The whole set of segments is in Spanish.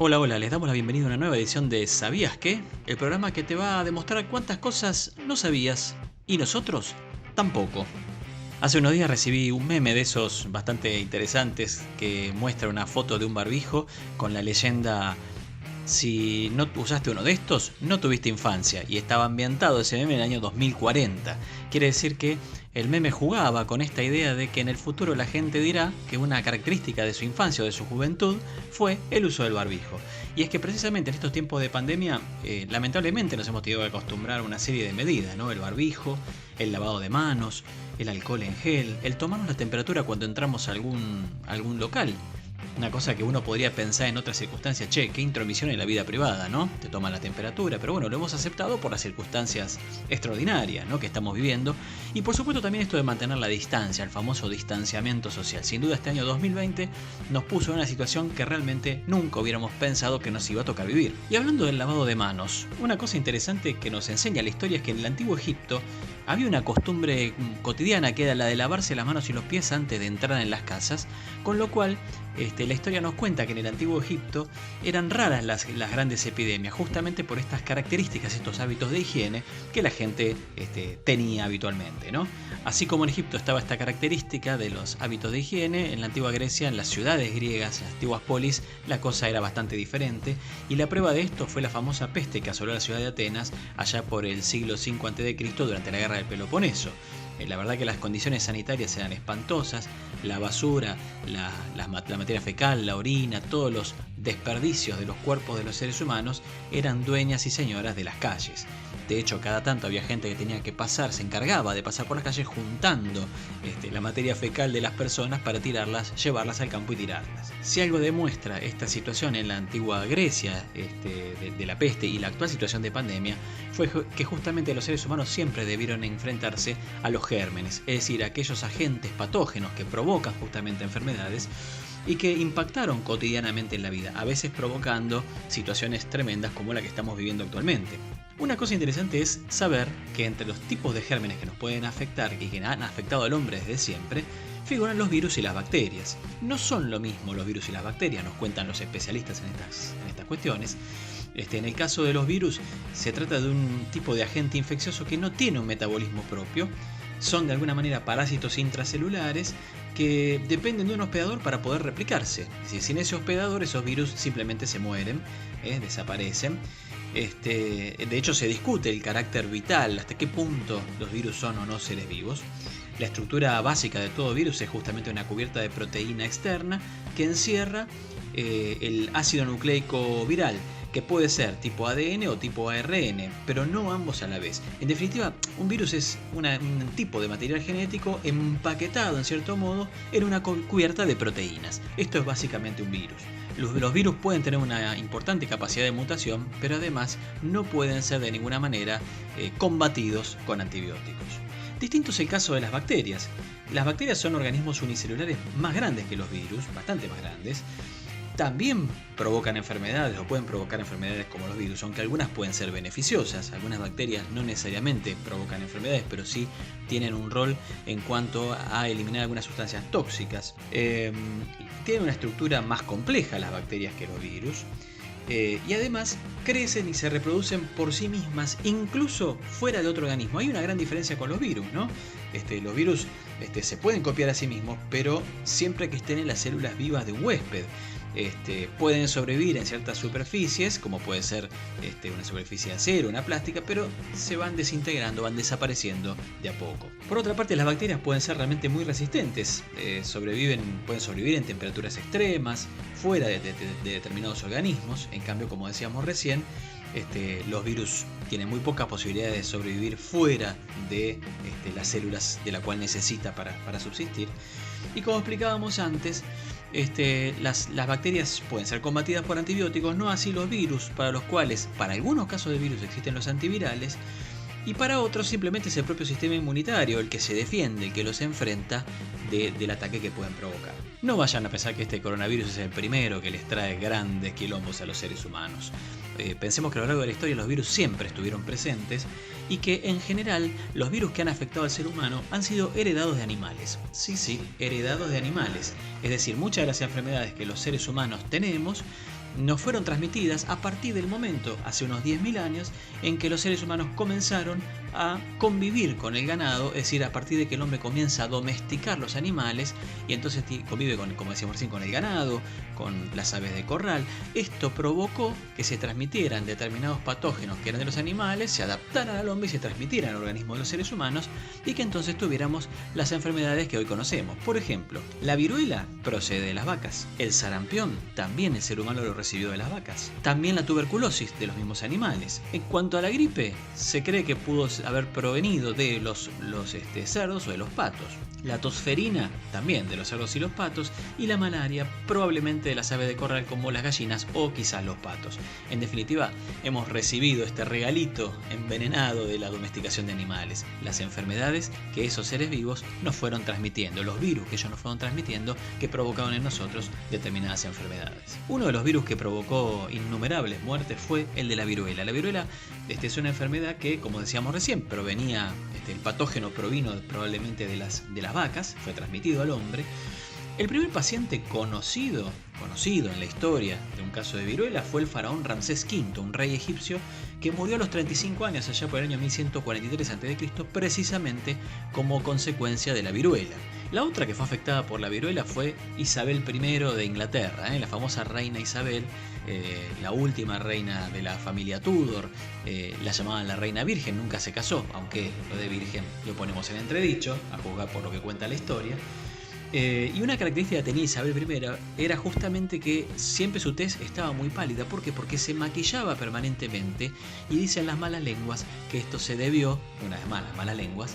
Hola, hola, les damos la bienvenida a una nueva edición de ¿Sabías qué? El programa que te va a demostrar cuántas cosas no sabías y nosotros tampoco. Hace unos días recibí un meme de esos bastante interesantes que muestra una foto de un barbijo con la leyenda: si no usaste uno de estos, no tuviste infancia. Y estaba ambientado ese meme en el año 2040. Quiere decir que el meme jugaba con esta idea de que en el futuro la gente dirá que una característica de su infancia o de su juventud fue el uso del barbijo. Y es que precisamente en estos tiempos de pandemia, lamentablemente nos hemos tenido que acostumbrar a una serie de medidas, ¿no? El barbijo, el lavado de manos, el alcohol en gel, el tomarnos la temperatura cuando entramos a algún local. Una cosa que uno podría pensar en otras circunstancias: che, qué intromisión en la vida privada, ¿no? Te toman la temperatura, pero bueno, lo hemos aceptado por las circunstancias extraordinarias, ¿no?, que estamos viviendo. Y por supuesto también esto de mantener la distancia, el famoso distanciamiento social. Sin duda este año 2020 nos puso en una situación que realmente nunca hubiéramos pensado que nos iba a tocar vivir. Y hablando del lavado de manos, una cosa interesante que nos enseña la historia es que en el antiguo Egipto había una costumbre cotidiana que era la de lavarse las manos y los pies antes de entrar en las casas, con lo cual la historia nos cuenta que en el antiguo Egipto eran raras las grandes epidemias, justamente por estas características, estos hábitos de higiene que la gente tenía habitualmente, ¿no? Así como en Egipto estaba esta característica de los hábitos de higiene, en la antigua Grecia, en las ciudades griegas, en las antiguas polis, la cosa era bastante diferente. Y la prueba de esto fue la famosa peste que asoló la ciudad de Atenas allá por el siglo V a.C. durante la guerra del Peloponeso. La verdad que las condiciones sanitarias eran espantosas, la basura, la materia fecal, la orina, todos los desperdicios de los cuerpos de los seres humanos eran dueñas y señoras de las calles. De hecho, cada tanto había gente que tenía que pasar, se encargaba de pasar por las calles juntando la materia fecal de las personas para tirarlas, llevarlas al campo y tirarlas. Si algo demuestra esta situación en la antigua Grecia de la peste y la actual situación de pandemia, fue que justamente los seres humanos siempre debieron enfrentarse a los gérmenes, es decir, aquellos agentes patógenos que provocan justamente enfermedades y que impactaron cotidianamente en la vida, a veces provocando situaciones tremendas como la que estamos viviendo actualmente. Una cosa interesante es saber que entre los tipos de gérmenes que nos pueden afectar y que han afectado al hombre desde siempre, figuran los virus y las bacterias. No son lo mismo los virus y las bacterias, nos cuentan los especialistas en estas cuestiones. En el caso de los virus, se trata de un tipo de agente infeccioso que no tiene un metabolismo propio. Son de alguna manera parásitos intracelulares que dependen de un hospedador para poder replicarse. Sin ese hospedador, esos virus simplemente se mueren, desaparecen. De hecho, se discute el carácter vital, hasta qué punto los virus son o no seres vivos. La estructura básica de todo virus es justamente una cubierta de proteína externa que encierra el ácido nucleico viral, que puede ser tipo ADN o tipo ARN, pero no ambos a la vez. En definitiva, un virus es un tipo de material genético empaquetado en cierto modo en una cubierta de proteínas. Esto es básicamente un virus. Los virus pueden tener una importante capacidad de mutación, pero además no pueden ser de ninguna manera combatidos con antibióticos. Distinto es el caso de las bacterias. Las bacterias son organismos unicelulares más grandes que los virus, bastante más grandes. También provocan enfermedades o pueden provocar enfermedades como los virus, aunque algunas pueden ser beneficiosas. Algunas bacterias no necesariamente provocan enfermedades, pero sí tienen un rol en cuanto a eliminar algunas sustancias tóxicas. Tienen una estructura más compleja las bacterias que los virus. Y además crecen y se reproducen por sí mismas, incluso fuera de otro organismo. Hay una gran diferencia con los virus, ¿no? Los virus se pueden copiar a sí mismos, pero siempre que estén en las células vivas de un huésped. Pueden sobrevivir en ciertas superficies, como puede ser una superficie de acero, una plástica, pero se van desintegrando, van desapareciendo de a poco. Por otra parte, las bacterias pueden ser realmente muy resistentes, pueden sobrevivir en temperaturas extremas, fuera de determinados organismos. En cambio, como decíamos recién, los virus tienen muy pocas posibilidades de sobrevivir fuera de las células de la cual necesita para subsistir. Y como explicábamos antes, las bacterias pueden ser combatidas por antibióticos, no así los virus, para los cuales, para algunos casos de virus, existen los antivirales, y para otros simplemente es el propio sistema inmunitario el que se defiende, el que los enfrenta del ataque que pueden provocar. No vayan a pensar que este coronavirus es el primero que les trae grandes quilombos a los seres humanos. Pensemos que a lo largo de la historia los virus siempre estuvieron presentes y que en general los virus que han afectado al ser humano han sido heredados de animales. Sí, heredados de animales. Es decir, muchas de las enfermedades que los seres humanos tenemos nos fueron transmitidas a partir del momento, hace unos 10.000 años, en que los seres humanos comenzaron a convivir con el ganado, es decir, a partir de que el hombre comienza a domesticar los animales y entonces convive con, como decíamos recién, con el ganado, con las aves de corral. Esto provocó que se transmitieran determinados patógenos que eran de los animales, se adaptaran al hombre y se transmitieran al organismo de los seres humanos y que entonces tuviéramos las enfermedades que hoy conocemos. Por ejemplo, la viruela procede de las vacas, el sarampión también el ser humano lo recibió de las vacas, también la tuberculosis de los mismos animales. En cuanto a la gripe, se cree que pudo haber provenido de los cerdos o de los patos. La tosferina también de los cerdos y los patos, y la malaria probablemente de las aves de corral como las gallinas o quizás los patos. En definitiva, hemos recibido este regalito envenenado de la domesticación de animales, las enfermedades que esos seres vivos nos fueron transmitiendo, los virus que ellos nos fueron transmitiendo que provocaban en nosotros determinadas enfermedades. Uno de los virus que provocó innumerables muertes fue el de la viruela. La viruela es una enfermedad que, como decíamos recién, provenía, el patógeno provino probablemente de las vacas, fue transmitido al hombre. El primer paciente conocido en la historia de un caso de viruela fue el faraón Ramsés V, un rey egipcio que murió a los 35 años allá por el año 1143 a.C., precisamente como consecuencia de la viruela. La otra que fue afectada por la viruela fue Isabel I de Inglaterra, la famosa reina Isabel, la última reina de la familia Tudor, la llamaban la reina virgen, nunca se casó, aunque lo de virgen lo ponemos en entredicho, a juzgar por lo que cuenta la historia. Y una característica que tenía Isabel I era justamente que siempre su tez estaba muy pálida. ¿Por qué? Porque se maquillaba permanentemente y dicen las malas lenguas que esto se debió, una vez más las malas lenguas,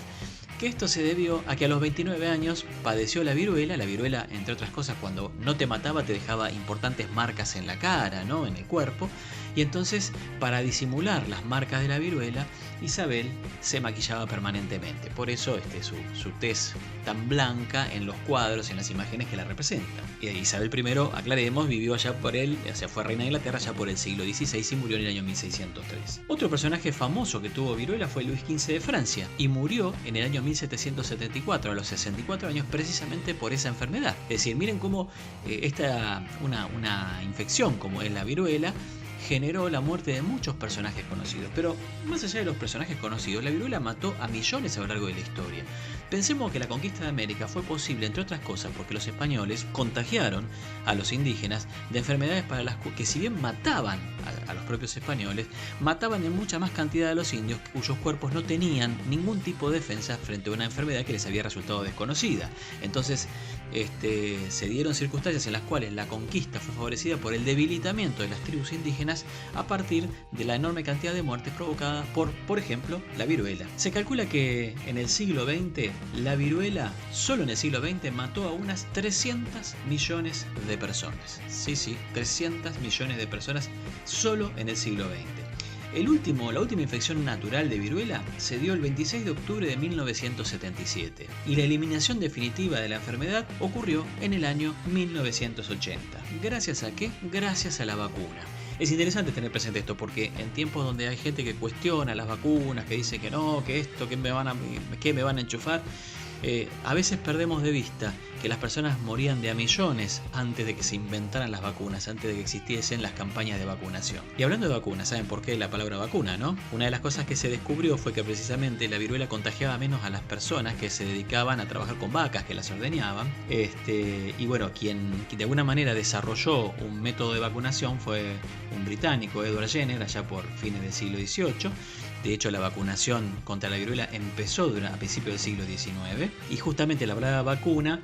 que esto se debió a que a los 29 años padeció la viruela. La viruela, entre otras cosas, cuando no te mataba te dejaba importantes marcas en la cara, ¿no? En el cuerpo. Y entonces, para disimular las marcas de la viruela, Isabel se maquillaba permanentemente. Por eso su tez tan blanca en los cuadros, en las imágenes que la representan. Y Isabel I, aclaremos, vivió allá fue reina de Inglaterra allá por el siglo XVI y murió en el año 1603. Otro personaje famoso que tuvo viruela fue Luis XV de Francia y murió en el año 1774, a los 64 años, precisamente por esa enfermedad. Es decir, miren cómo una infección como es la viruela generó la muerte de muchos personajes conocidos. Pero más allá de los personajes conocidos, la viruela mató a millones a lo largo de la historia. Pensemos que la conquista de América fue posible, entre otras cosas, porque los españoles contagiaron a los indígenas de enfermedades para las que, si bien mataban a los propios españoles, mataban en mucha más cantidad a los indios cuyos cuerpos no tenían ningún tipo de defensa frente a una enfermedad que les había resultado desconocida. Entonces, se dieron circunstancias en las cuales la conquista fue favorecida por el debilitamiento de las tribus indígenas a partir de la enorme cantidad de muertes provocadas por ejemplo, la viruela. Se calcula que en el siglo XX, la viruela, solo en el siglo XX, mató a unas 300 millones de personas. Sí, 300 millones de personas solo en el siglo XX. La última infección natural de viruela se dio el 26 de octubre de 1977 y la eliminación definitiva de la enfermedad ocurrió en el año 1980. ¿Gracias a qué? Gracias a la vacuna. Es interesante tener presente esto porque en tiempos donde hay gente que cuestiona las vacunas, que dice que no, que esto, que me van a enchufar, a veces perdemos de vista que las personas morían de a millones antes de que se inventaran las vacunas, antes de que existiesen las campañas de vacunación. Y hablando de vacunas, ¿saben por qué la palabra vacuna, no? Una de las cosas que se descubrió fue que precisamente la viruela contagiaba menos a las personas que se dedicaban a trabajar con vacas, que las ordeñaban. Y bueno, quien de alguna manera desarrolló un método de vacunación fue un británico, Edward Jenner, allá por fines del siglo XVIII. De hecho, la vacunación contra la viruela empezó a principios del siglo XIX y justamente la palabra vacuna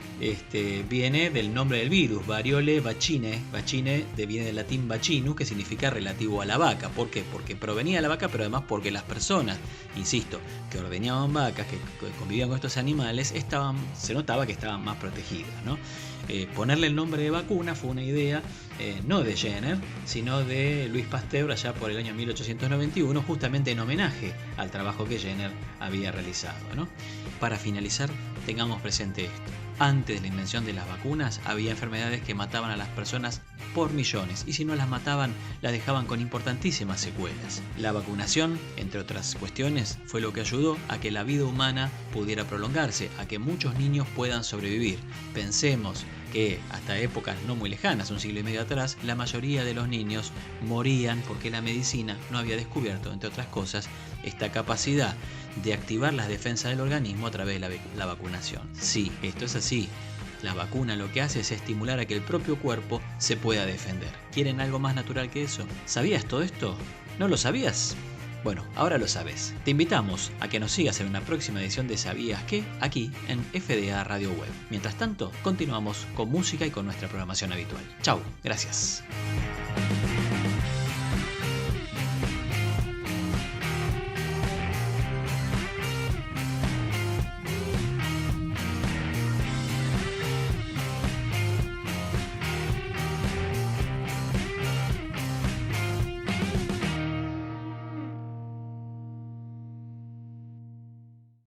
viene del nombre del virus, variole vacine. Vacine viene del latín vaccinus, que significa relativo a la vaca. ¿Por qué? Porque provenía de la vaca, pero además porque las personas, insisto, que ordeñaban vacas, que convivían con estos animales, se notaba que estaban más protegidas, ¿no? Ponerle el nombre de vacuna fue una idea no de Jenner, sino de Louis Pasteur allá por el año 1891, justamente en homenaje al trabajo que Jenner había realizado, ¿no? Para finalizar, tengamos presente esto. Antes de la invención de las vacunas había enfermedades que mataban a las personas por millones, y si no las mataban, las dejaban con importantísimas secuelas. La vacunación, entre otras cuestiones, fue lo que ayudó a que la vida humana pudiera prolongarse, a que muchos niños puedan sobrevivir. Pensemos que hasta épocas no muy lejanas, un siglo y medio atrás, la mayoría de los niños morían porque la medicina no había descubierto, entre otras cosas, esta capacidad de activar las defensas del organismo a través de la vacunación. Sí, esto es así. La vacuna lo que hace es estimular a que el propio cuerpo se pueda defender. ¿Quieren algo más natural que eso? ¿Sabías todo esto? ¿No lo sabías? Bueno, ahora lo sabes. Te invitamos a que nos sigas en una próxima edición de ¿Sabías qué? Aquí en FDA Radio Web. Mientras tanto, continuamos con música y con nuestra programación habitual. Chau, gracias.